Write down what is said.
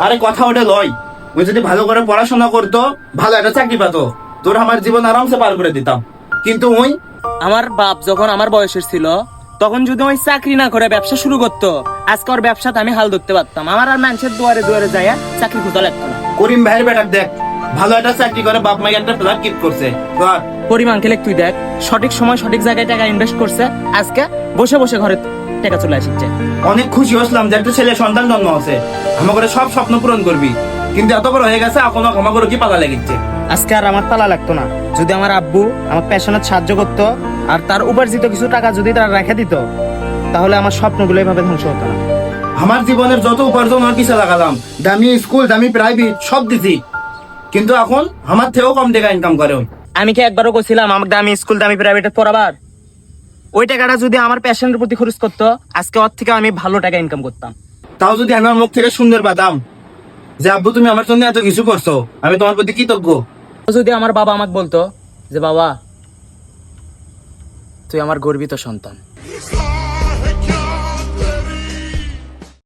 আরে কথা ওটা লয়, ওই যদি ভালো করে পড়াশোনা করতো, ভালো একটা চাকরি পাতো, তোর আমার জীবন আরামসে পার করে দিতাম। কিন্তু ওই আমার বাপ যখন আমার বয়সের ছিল তখন যদি ওই চাকরি না করে ব্যবসা শুরু করতো, আজকে ওর ব্যবসাতে আমি হাল ধরতে পারতাম। আমার আর মানুষের দুয়ারে দুয়ারে যাইয়া চাকরি খোঁজা লাগতো না। করিম ভাইয়ের বেটার দেখ, ভালো একটা চাকরি করে বাপ মাকে একটা ফ্ল্যাট কিপ করছে। ধর, পরিমাণ খেলে তুই দেখ, সঠিক সময় সঠিক জায়গায় টাকা ইনভেস্ট করছে, আজকে বসে বসে ঘরে টাকা চলে আসছে। অনেক খুশি হচ্ছিলাম যে একটা ছেলে সন্তান জন্ম আছে, আমার করে সব স্বপ্ন পূরণ করবি। কিন্তু এত বড় হয়ে গেছে, এখনো ক্ষমা করে কি পালা লেগেছে। আজকে আর আমার পালা লাগতো না যদি আমার আব্বু আমার পেশনের সাহায্য করতো, আর তার উপার্জিত কিছু টাকা যদি তারা রেখে দিত, তাহলে আমার স্বপ্নগুলো এভাবে ধ্বংস হতো না। আমার জীবনের যত উপার্জন ওর পিছে লাগালাম, দামি স্কুল দামি প্রাইভেট সব দিছি, কিন্তু এখন আমার থেকেও কম টাকা ইনকাম করে ওই। আমি কি একবারও কইছিলাম আমাকে দামি স্কুল দামি প্রাইভেটে পড়াবার? ওই টাকাটা যদি আমার প্যাশনের প্রতি খরচ করতো, আজকে ওর থেকে আমি ভালো টাকা ইনকাম করতাম। তাও যদি আমি আমার মুখ থেকে সুন্দর পাতাম যে আব্বু তুমি আমার জন্য এত কিছু করছো, আমি তোমার প্রতি কৃতজ্ঞ। যদি আমার বাবা আমাকে বলতো যে বাবা তুই আমার গর্বিত সন্তান,